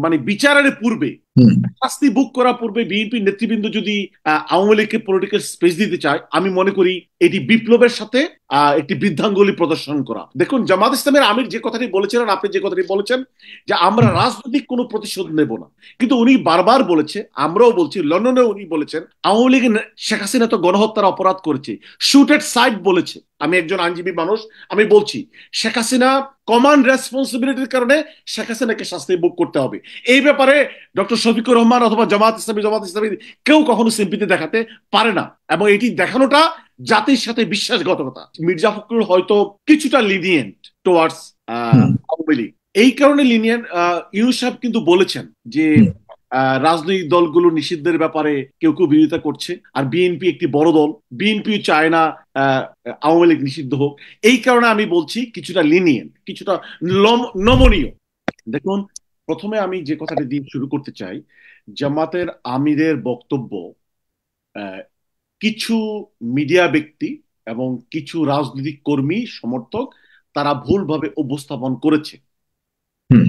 মানে বিচারের পূর্বে, হুম। শাস্তি ভোগ করার পূর্বে বিএনপি নেতৃবৃন্দ যদি আওয়ামী লীগকে পলিটিক্যাল স্পেস দিতে চায়, আমি মনে করি এটি বিপ্লবের সাথে একটি বৃদ্ধাঙ্গুলি প্রদর্শন করা। দেখুন, জামাত ইসলামের আমির যে কথাটি বলেছিলেন, আপনি যে কথাটি বলেছেন যে আমরা রাজনৈতিক কোনো প্রতিশোধ নেব না, কিন্তু উনি বারবার বলেছে, আমরাও বলছি, লন্ডনে উনি বলেছেন আওয়ামী লীগ শেখ হাসিনা তো গণহত্যার অপরাধ করেছে, শুটেড সাইড বলেছে। আমি একজন আইনজীবী মানুষ, আমি বলছি শেখ হাসিনা কমান্ড রেসপন্সিবিলিটির কারণে শেখ হাসিনাকে শাস্তি ভোগ করতে হবে। এই ব্যাপারে ডক্টর শফিকুর রহমান অথবা জামাত ইসলামী কেউ কখনো সিম্পিতি দেখাতে পারে না, এবং এটি দেখানোটা জাতির সাথে বিশ্বাসঘাতকতা। মির্জা ফখরুল হয়তো কিছুটা লিনিয়েন্ট টুয়ার্ডস হুম। আওয়ামী লীগ, এই কারণে লিনিয়েন্ট। ইউনূস সাহেব কিন্তু বলেছেন যে হুম। রাজনৈতিক দলগুলো নিষিদ্ধের ব্যাপারে কেউ কেউ বিরোধিতা করছে, আর বিএনপি একটি বড় দল, বিএনপি চায় না আহ, আওয়ামী লীগ নিষিদ্ধ হোক। এই কারণে আমি বলছি কিছুটা লিনিয়েন্ট, কিছুটা নমনীয়। দেখুন, প্রথমে আমি যে কথাটি দিয়ে শুরু করতে চাই, জামাতের আমিরের বক্তব্য আহ, কিছু মিডিয়া ব্যক্তি এবং কিছু রাজনৈতিক কর্মী সমর্থক তারা ভুলভাবে উপস্থাপন করেছে। হুম।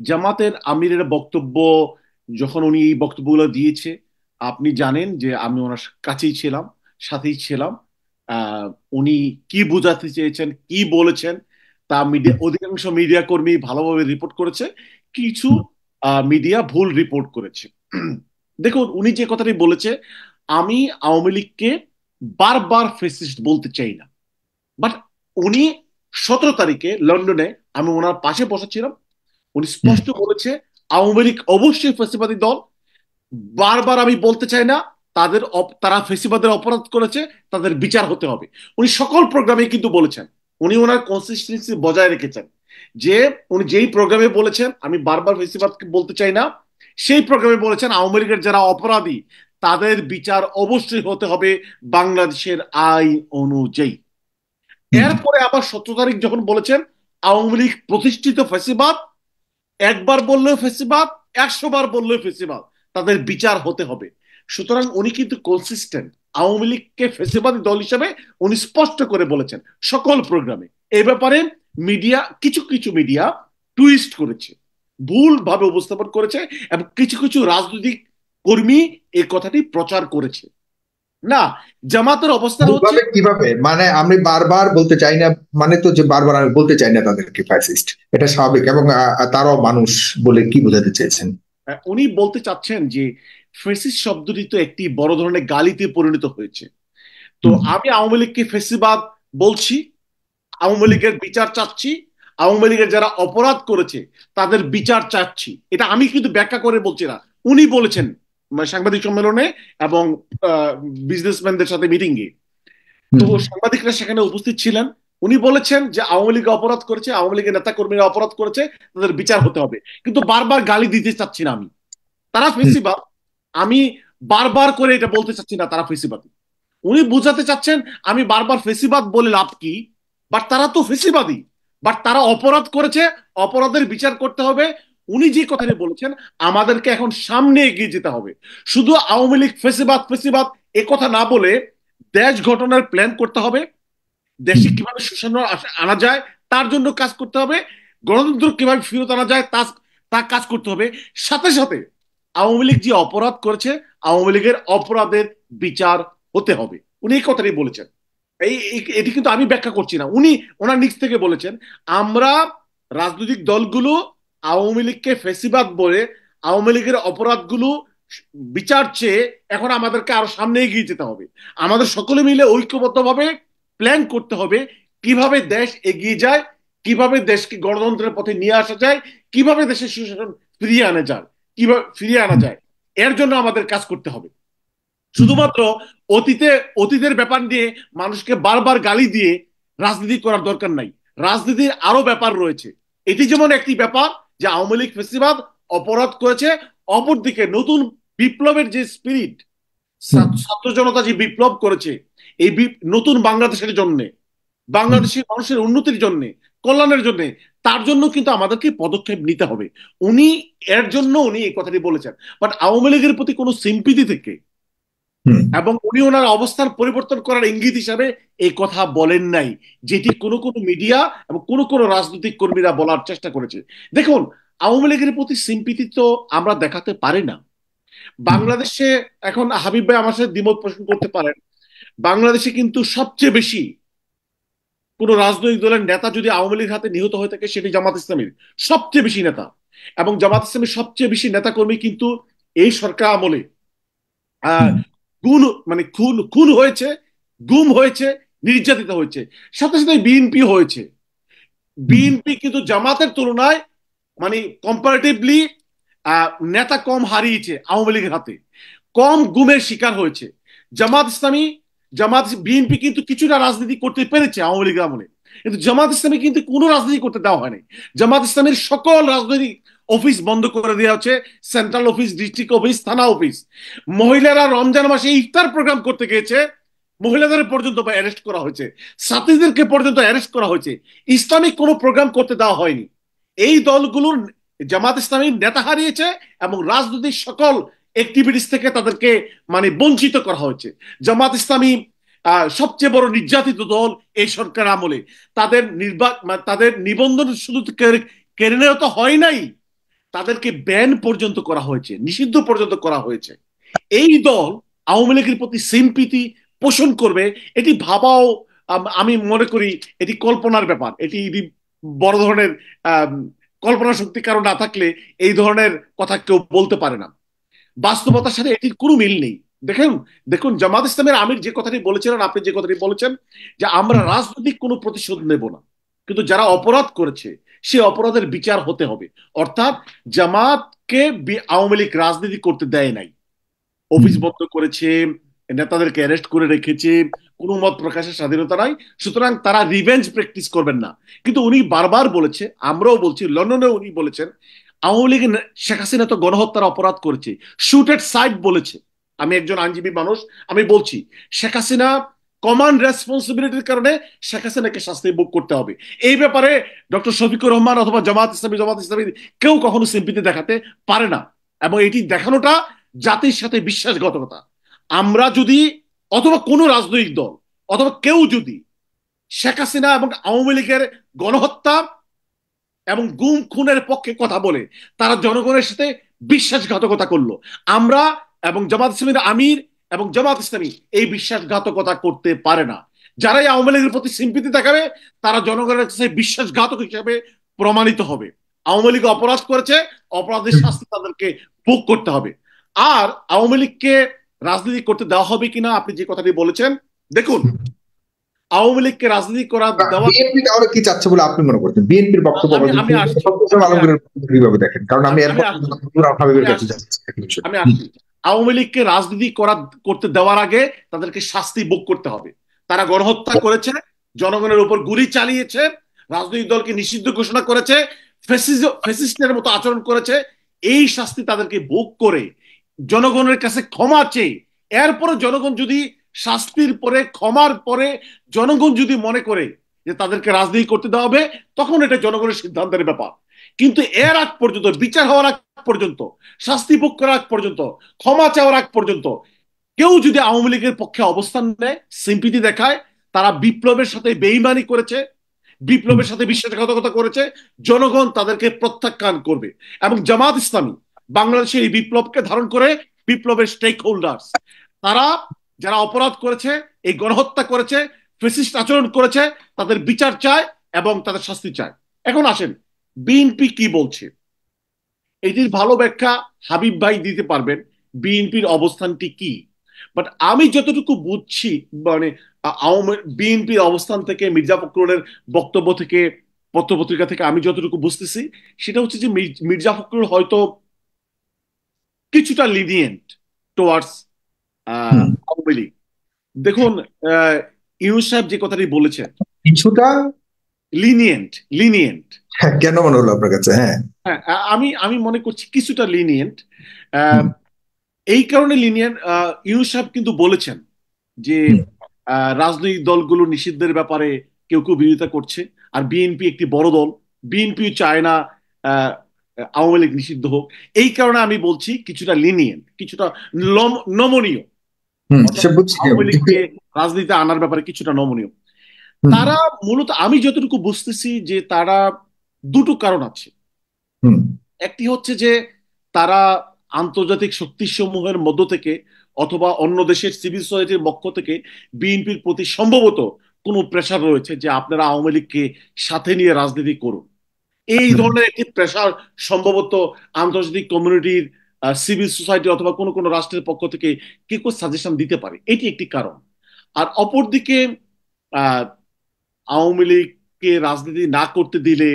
জামাতের আমিরের বক্তব্য, যখন উনি এই বক্তব্যগুলো দিয়েছে, আপনি জানেন যে আমি ওনার কাছেই ছিলাম, সাথেই ছিলাম। আহ, উনি কি বোঝাতে চেয়েছেন, কি বলেছেন, তা মিডিয়া, হুম। অধিকাংশ মিডিয়া কর্মী ভালোভাবে রিপোর্ট করেছে, কিছু হুম। মিডিয়া ভুল রিপোর্ট করেছে। দেখুন, উনি যে কথাটি বলেছে, আমি আওয়ামী লীগকে বারবার ফেসিস্ট বলতে চাই না, বাট উনি 17 তারিখে লন্ডনে, আমি ওনার পাশে বসেছিলাম, উনি হুম। স্পষ্ট বলেছে আওয়ামী লীগ অবশ্যই ফ্যাসিবাদী দল। বারবার আমি বলতে চাই না, তারা ফ্যাসিবাদের অপরাধ করেছে, তাদের বিচার হতে হবে। উনি সকল প্রোগ্রামে কিন্তু বলেছেন, উনি ওনার কনসিস্টেন্সি বজায় রেখেছেন, যে উনি যেই প্রোগ্রামে বলেছেন আমি বারবার ফ্যাসিবাদকে বলতে চাই না, সেই প্রোগ্রামে বলেছেন আওয়ামী লীগের যারা অপরাধী তাদের বিচার অবশ্যই হতে হবে বাংলাদেশের আইন অনুযায়ী। হুম। এরপরে আবার 17 তারিখ যখন বলেছেন আওয়ামী লীগ প্রতিষ্ঠিত ফ্যাসিবাদ, একবার বললেও ফেসিবাদ, 100 বার বললেও ফেসিবাদ, তাদের বিচার হতে হবে। সুতরাং উনি কিন্তু কনসিস্টেন্ট, আওয়ামী লীগকে ফেসিবাদী দল হিসেবে উনি স্পষ্ট করে বলেছেন সকল প্রোগ্রামে। এই ব্যাপারে মিডিয়া, কিছু কিছু মিডিয়া টুইস্ট করেছে, ভুল ভাবে উপস্থাপন করেছে, এবং কিছু কিছু রাজনৈতিক কর্মী এই কথাটি প্রচার করেছে। না, জামাতের অবস্থান হচ্ছে, ভুলভাবে কিভাবে, মানে আমি বারবার বলতে চাই না, মানে তো যে বারবার আমি বলতে চাই না তাদেরকে ফ্যাসিস্ট, এটা স্বাভাবিক, এবং তারাও মানুষ বলে কি বোঝাতে চেয়েছেন? উনি বলতে চাচ্ছেন যে ফেসিস্ট শব্দটি তো একটি বড় ধরনের গালিতে পরিণত হয়েছে। তো হুম। আমি আওয়ামী লীগকে ফেসিবাদ বলছি, আওয়ামী হুম। লীগের বিচার চাচ্ছি, আওয়ামী লীগের যারা অপরাধ করেছে তাদের বিচার চাচ্ছি, এটা আমি কিন্তু ব্যাখ্যা করে বলছি না, উনি বলেছেন মানে সাংবাদিক সম্মেলনে এবং বিজনেসম্যানদের সাথে মিটিং এ। তো হুম। সাংবাদিকরা সেখানে উপস্থিত ছিলেন, উনি বলেছেন যে আওয়ামী লীগ অপরাধ করেছে, আওয়ামী লীগের নেতা কর্মীরা অপরাধ করেছে, তাদের বিচার হতে হবে, কিন্তু বারবার গালি দিতে চাচ্ছি না আমি, তারা হুম। ফেসিবাদ। আমি বারবার করে এটা বলতে চাচ্ছি না তারা ফেসিবাদ। উনি বোঝাতে চাচ্ছেন আমি বারবার ফেসিবাদ বলে লাভ কি, বাট তারা তো ফেসিবাদী, বাট তারা অপরাধ করেছে, অপরাধের বিচার করতে হবে। উনি যে কথাটি বলেছেন, আমাদেরকে এখন সামনে এগিয়ে যেতে হবে, শুধু আওয়ামী লীগ ফেসিবাদ ফেসিবাদ এ কথা না বলে দেশ গঠনের প্ল্যান করতে হবে, দেশে হুম। কিভাবে সুশাসন আনা যায় তার জন্য কাজ করতে হবে, গণতন্ত্র কিভাবে ফেরত আনা যায় তা তা কাজ করতে হবে। সাথে সাথে আওয়ামী লীগ যে অপরাধ করেছে, আওয়ামী লীগের অপরাধের বিচার হতে হবে। উনি এই কথাটাই বলেছেন। এটি কিন্তু আমি ব্যাখ্যা করছি না, উনি ওনার নিজ থেকে বলেছেন। আমরা রাজনৈতিক দলগুলো আওয়ামী লীগকে ফেসিবাদ বলে আওয়ামী লীগের অপরাধগুলো বিচার চেয়ে এখন আমাদেরকে আরো সামনে এগিয়ে যেতে হবে। আমাদের সকলে মিলে ঐক্যবদ্ধভাবে প্ল্যান করতে হবে কিভাবে দেশ এগিয়ে যায়, কিভাবে দেশকে গণতন্ত্রের পথে নিয়ে আসা যায়, কিভাবে দেশের সুশাসন ফিরিয়ে আনা যায়, কিভাবে ফিরিয়ে আনা হুম। যায়। এর জন্য আমাদের কাজ করতে হবে। হুম। শুধুমাত্র অতীতে, অতীতের ব্যাপার নিয়ে মানুষকে বারবার গালি দিয়ে রাজনীতি করার দরকার নাই। রাজনীতির আরো ব্যাপার রয়েছে, এটি যেমন একটি ব্যাপার যে আওয়ামী লীগ ফেসিবাদ অপরাধ করেছে, অপরদিকে নতুন বিপ্লবের যে স্পিরিট, হুম। ছাত্র জনতা যে বিপ্লব করেছে এই নতুন বাংলাদেশের জন্য, হুম। বাংলাদেশের মানুষের উন্নতির জন্য, কল্যাণের জন্য, তার জন্য কিন্তু আমাদেরকে পদক্ষেপ নিতে হবে। উনি এর জন্য উনি এই কথাটি বলেছেন, বাট আওয়ামী লীগের প্রতি কোনো সিম্পিতি থেকে, হুম। এবং উনি ওনার অবস্থান পরিবর্তন করার ইঙ্গিত হিসাবে এই কথা বলেন নাই, যেটি কোনো কোনো মিডিয়া এবং কোনো কোনো রাজনৈতিক কর্মীরা বলার চেষ্টা করেছে। দেখুন, আওয়ামী লীগের প্রতি সিম্পিতি তো আমরা দেখাতে পারি না। হুম, বাংলাদেশে এখন হাবিব ভাই আমার সাথে দ্বিমত পোষণ করতে পারেন, বাংলাদেশে কিন্তু সবচেয়ে বেশি কোন রাজনৈতিক দলের নেতা যদি আওয়ামী লীগের হাতে নিহত হয়ে থাকে সেটি জামাত ইসলামীর সবচেয়ে বেশি নেতা। এবং জামাত ইসলামীর সবচেয়ে বেশি নেতা কর্মী কিন্তু এই সরকার আমলে আহ হুম, গুণ মানে খুন খুন হয়েছে, গুম হয়েছে, নির্যাতিত হয়েছে। সাথে সাথে বিএনপি হয়েছে। হুম, বিএনপি কিন্তু জামাতের তুলনায় মানে কম্পারেটিভলি নেতা কম হারিয়েছে আওয়ামী লীগের হাতে, কম গুমের শিকার হয়েছে। জামাত ইসলামী, জামাত বিএনপি কিন্তু কিছুটা রাজনীতি করতে পেরেছে আওয়ামী লীগের আমলে, কিন্তু জামাত ইসলামী কিন্তু কোনো রাজনীতি করতে দেওয়া হয়নি। জামাত ইসলামের সকল রাজনৈতিক অফিস বন্ধ করে দেওয়া হচ্ছে, সেন্ট্রাল অফিস, ডিস্ট্রিক্ট অফিস, থানা অফিস। মহিলারা রমজান মাসে ইফতার প্রোগ্রাম করতে গিয়েছে, মহিলাদের পর্যন্ত অ্যারেস্ট করা হয়েছে, ছাত্রীদেরকে পর্যন্ত অ্যারেস্ট করা হয়েছে। ইসলামিক কোনো প্রোগ্রাম করতে দেওয়া হয়নি। এই দলগুলোর জামাত ইসলামী নেতা হারিয়েছে এবং রাজনৈতিক সকল অ্যাক্টিভিটিস থেকে তাদেরকে মানে বঞ্চিত করা হয়েছে। জামাত ইসলামী সবচেয়ে বড় নির্যাতিত দল এই সরকার আমলে। তাদের নিবন্ধন শুধু কেড়ে নেওয়া তো হয় নাই, তাদেরকে ব্যান পর্যন্ত করা হয়েছে, নিষিদ্ধ পর্যন্ত করা হয়েছে। এই দল আওয়ামী লীগের প্রতি সিম্পিতি পোষণ করবে এটি ভাবাও আমি মনে করি এটি কল্পনার ব্যাপার। এটি বড় ধরনের আহ কল্পনা শক্তি কারো না থাকলে এই ধরনের কথা কেউ বলতে পারে না। বাস্তবতার সাথে এটির কোনো মিল নেই। দেখেন, দেখুন জামাত ইসলামের আমির যে কথাটি বলেছিলেন, আপনি যে কথাটি বলেছেন যে আমরা রাজনৈতিক কোনো প্রতিশোধ নেব না, কিন্তু যারা অপরাধ করেছে সে অপরাধের বিচার হতে হবে। অর্থাৎ জামাতকে আওয়ামী লীগ রাজনীতি করতে দেয় নাই, হুম, অফিস বন্ধ করেছে, নেতাদেরকে অ্যারেস্ট করে রেখেছে, কোনো মত প্রকাশের স্বাধীনতা নাই। সুতরাং তারা রিভেঞ্জ প্র্যাকটিস করবেন না। কিন্তু উনি বারবার বলেছে, আমরাও বলছি, লন্ডনে উনি বলেছেন আওয়ামী লীগ শেখ হাসিনা তো গণহত্যার অপরাধ করেছে, শুটেড সাইড বলেছে। আমি একজন আইনজীবী মানুষ, আমি বলছি শেখ হাসিনা কমান্ড রেসপন্সিবিলিটির কারণে শেখ হাসিনাকে শাস্তি ভোগ করতে হবে। এই ব্যাপারে ডক্টর শফিকুর রহমান অথবা জামাত ইসলামী কেউ কখনো সিম্পিতি দেখাতে পারে না। এবং এটি দেখানোটা জাতির সাথে বিশ্বাসঘাতকতা। আমরা যদি অথবা কোনো রাজনৈতিক দল অথবা কেউ যদি শেখ হাসিনা এবং আওয়ামী লীগের গণহত্যা এবং গুম খুনের পক্ষে কথা বলে তারা জনগণের সাথে বিশ্বাসঘাতকতা করলো, আমরা এবং জামাত ইসলামীর আমির এবং জামাত ইসলামী এই বিশ্বাসঘাতকতা করতে পারে না। যারাই আওয়ামী লীগের প্রতি সিম্পিতি দেখাবে তারা জনগণের কাছে বিশ্বাসঘাতক হিসেবে প্রমাণিত হবে। আওয়ামী লীগ অপরাধ করেছে, অপরাধের হুম, শাস্তি তাদেরকে ভোগ করতে হবে। আর আওয়ামী লীগকে রাজনীতি করতে দেওয়া হবে কিনা আপনি যে কথাটি বলেছেন, দেখুন হুম। আওয়ামী লীগকে রাজনীতি করা দেওয়া, বিএনপি তাহলে কি চাচ্ছে বলে আপনি মনে করছেন? বিএনপির বক্তব্য আমি আমি আসছি আমি আলমগীরের কিভাবে দেখেন? কারণ আমি আমি এরপর আসছি হাবিবের আমি কাছে আসছি যাচ্ছি এক বিষয়। আমি আসছি আওয়ামী লীগকে রাজনীতি করতে দেওয়ার আগে তাদেরকে শাস্তি ভোগ করতে হবে। তারা গণহত্যা করেছে, জনগণের উপর গুলি চালিয়েছে, রাজনৈতিক দলকে নিষিদ্ধ ঘোষণা করেছে, ফেসিস্টের মতো আচরণ করেছে। এই শাস্তি তাদেরকে ভোগ করে জনগণের কাছে ক্ষমা চেয়ে, এরপরে জনগণ যদি শাস্তির পরে ক্ষমার পরে জনগণ যদি মনে করে যে তাদেরকে রাজনীতি করতে দেওয়া হবে, তখন এটা জনগণের সিদ্ধান্তের ব্যাপার। কিন্তু এর আগ পর্যন্ত, বিচার হওয়ার আগ পর্যন্ত, শাস্তি ভোগ করার আগ পর্যন্ত, ক্ষমা চাওয়ার আগ পর্যন্ত কেউ যদি আওয়ামী লীগের পক্ষে অবস্থান নেয়, সিম্পিতি দেখায়, তারা বিপ্লবের সাথে বেইমানি করেছে, বিপ্লবের সাথে বিশ্বাসঘাতকতা করেছে, জনগণ তাদেরকে প্রত্যাখ্যান করবে। এবং জামাত ইসলামী বাংলাদেশের এই বিপ্লবকে ধারণ করে বিপ্লবের স্টেক হোল্ডার্স, তারা যারা অপরাধ করেছে, এই গণহত্যা করেছে, ফেসিস্ট আচরণ করেছে, তাদের বিচার চায় এবং তাদের শাস্তি চায়। এখন আসেন বিএনপি কি বলছে, এটির ভালো ব্যাখ্যা হাবিব ভাই দিতে পারবেন বিএনপির অবস্থানটি কি। বাট আমি যতটুকু বুঝছি মানে বিএনপির অবস্থান থেকে, মির্জা ফখরুলের বক্তব্য থেকে, পত্রপত্রিকা থেকে আমি যতটুকু বুঝতেছি সেটা হচ্ছে যে মির্জা ফখরুল হয়তো কিছুটা লিনিয়েন্ট টুয়ার্ডস হুম। আওয়ামী লীগ। দেখুন, আহ, ইউনূস সাহেব যে কথাটি বলেছেন, কিছুটা লিনিয়েন্ট লিনিয়েন্ট হ্যাঁ, কেন মনে হলো আপনার কাছে? হ্যাঁ। হ্যাঁ, আমি আমি মনে করছি কিছুটা লিনিয়েন্ট। হুম, এই কারণে লিনিয়ার, ইউনূস সাহেব কিন্তু বলেছেন যে হুম, রাজনৈতিক দলগুলো নিষিদ্ধের ব্যাপারে কেউ কেউ বিরোধিতা করছে, আর বিএনপি একটি বড় দল, বিএনপি চায় না আহ, আওয়ামী লীগ নিষিদ্ধ হোক। এই কারণে আমি বলছি কিছুটা লিনিয়েন্ট, কিছুটা নমনীয়। হুম, অর্থাৎ সে বুঝছি আওয়ামী আমি, কিন্তু লীগকে রাজনীতিতে আনার ব্যাপারে কিছুটা নমনীয়। হুম, তারা মূলত আমি যতটুকু বুঝতেছি যে তারা দুটো কারণ আছে। হুম, একটি হচ্ছে যে তারা আন্তর্জাতিক শক্তিসমূহের মধ্য থেকে অথবা অন্য দেশের সিভিল সোসাইটির পক্ষ থেকে বিএনপির প্রতি সম্ভবত কোনো প্রেশার রয়েছে যে আপনারা আওয়ামী লীগকে সাথে নিয়ে রাজনীতি করুন। এই হুম, ধরনের একটি প্রেশার সম্ভবত আন্তর্জাতিক কমিউনিটির, সিভিল সোসাইটি অথবা কোনো কোনো রাষ্ট্রের পক্ষ থেকে কেউ কেউ সাজেশন দিতে পারে, এটি একটি কারণ। আর অপরদিকে আহ আওয়ামী লীগকে রাজনীতি না করতে দিলে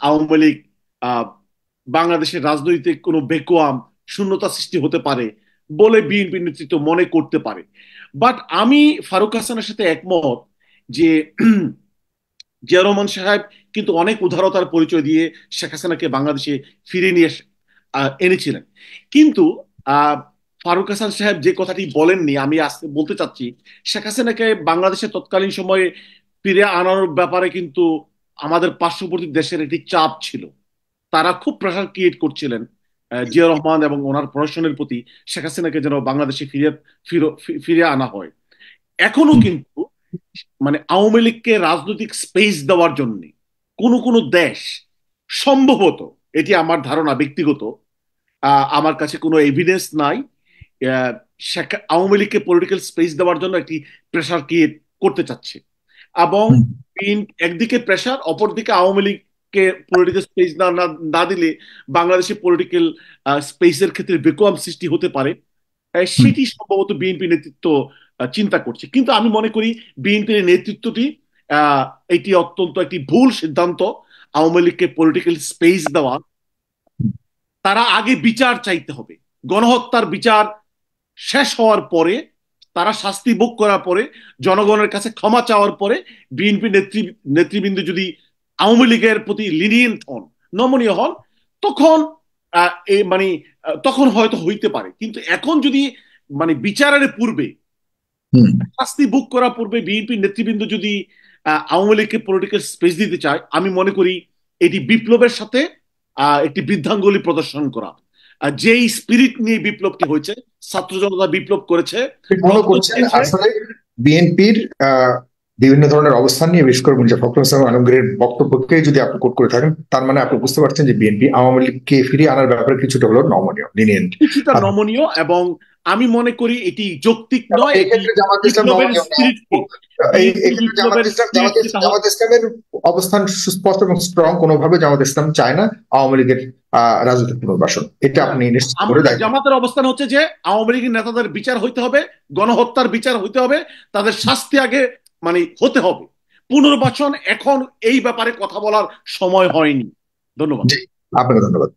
আওয়ামী লীগ আহ, বাংলাদেশের রাজনৈতিক কোনো ভ্যাকুয়াম, শূন্যতা সৃষ্টি হতে পারে বলে বিএনপি নেতৃত্ব মনে করতে পারে। বাট আমি ফারুক হাসানের সাথে একমত যে জিয়া রহমান সাহেব কিন্তু অনেক উদারতার পরিচয় দিয়ে শেখ হাসিনাকে বাংলাদেশে ফিরিয়ে নিয়ে এনেছিলেন। কিন্তু আহ, ফারুক হাসান সাহেব যে কথাটি বলেননি, আমি আজকে বলতে চাচ্ছি, শেখ হাসিনাকে বাংলাদেশে তৎকালীন সময়ে ফিরে আনার ব্যাপারে কিন্তু আমাদের পার্শ্ববর্তী দেশের একটি চাপ ছিল। তারা খুব প্রেশার ক্রিয়েট করছিলেন জিয়া রহমান এবং ওনার প্রশাসনের প্রতি, শেখ হাসিনাকে যেন বাংলাদেশে ফিরে আনা হয়। এখনো হুম, কিন্তু মানে আওয়ামী লীগকে রাজনৈতিক স্পেস দেওয়ার জন্য কোন কোন দেশ সম্ভবত, এটি আমার ধারণা ব্যক্তিগত, আমার কাছে কোনো এভিডেন্স নাই, আহ, আওয়ামী লীগকে পলিটিক্যাল স্পেস দেওয়ার জন্য একটি প্রেশার ক্রিয়েট করতে চাচ্ছে। এবং হুম, একদিকে প্রেশার, অপরদিকে আওয়ামী লীগকে পলিটিক্যাল স্পেস না না না দিলে বাংলাদেশের পলিটিক্যাল স্পেসের ক্ষেত্রে ভ্যাকুয়াম সৃষ্টি হতে পারে। হুম, সেটি সম্ভবত বিএনপি নেতৃত্ব চিন্তা করছে। কিন্তু আমি মনে করি বিএনপির নেতৃত্বটি আহ, এটি অত্যন্ত একটি ভুল সিদ্ধান্ত, আওয়ামী লীগকে পলিটিক্যাল স্পেস দেওয়া। তারা আগে বিচার চাইতে হবে, গণহত্যার বিচার শেষ হওয়ার পরে, তারা শাস্তি ভোগ করার পরে, জনগণের কাছে ক্ষমা চাওয়ার পরে বিএনপি নেতৃবৃন্দ যদি আওয়ামী লীগের প্রতি লিনিয়েন্ট হন, নমনীয় হন, তখন মানে তখন হয়তো হইতে পারে। কিন্তু এখন যদি মানে বিচারের পূর্বে, হুম। শাস্তি ভোগ করার পূর্বে বিএনপি নেতৃবৃন্দ যদি আওয়ামী লীগকে পলিটিক্যাল স্পেস দিতে চায়, আমি মনে করি এটি বিপ্লবের সাথে একটি বৃদ্ধাঙ্গুলি প্রদর্শন করা। যেই স্পিরিট নিয়ে বিপ্লবটি হয়েছে, ছাত্র জনতা বিপ্লব করেছে, আপনি মনে রক্ত করছেন দিয়েছে। আসলে বিএনপির বিভিন্ন ধরনের অবস্থান নিয়ে, বিশেষ করে মির্জা ফখরুল ইসলাম আলমগীরের বক্তব্যকে যদি আপনি কোট করে থাকেন, তার মানে আপনি বুঝতে পারছেন যে বিএনপি আওয়ামী লীগকে ফিরিয়ে আনার ব্যাপারে কিছুটা হলো নমনীয়, লিনিয়েন্ট। কিছুটা নমনীয়, এবং আমি মনে করি এটি যৌক্তিক এবং নয়, এই এটি ক্ষেত্রে জামাত ইসলাম বিপ্লবের নমনীয় না। স্পিরিটকে, এই ক্ষেত্রে বিপ্লবের স্পিরিট যেটা হয়। জামাত ইসলামের অবস্থান সুস্পষ্ট এবং স্ট্রং। কোনোভাবে জামাত ইসলাম চায় না আওয়ামী লীগের রাজনৈতিক পুনর্বাসন। এটা হ্যাঁ, আপনি নিশ্চিত করে দেখবেন। জামাতের অবস্থান হচ্ছে যে আওয়ামী লীগের নেতাদের বিচার হইতে হবে, গণহত্যার বিচার হইতে হবে, তাদের শাস্তি আগে মানে হতে হবে। পুনর্বাসন এখন এই ব্যাপারে কথা বলার সময় হয়নি। ধন্যবাদ। জি, আপনাকে ধন্যবাদ।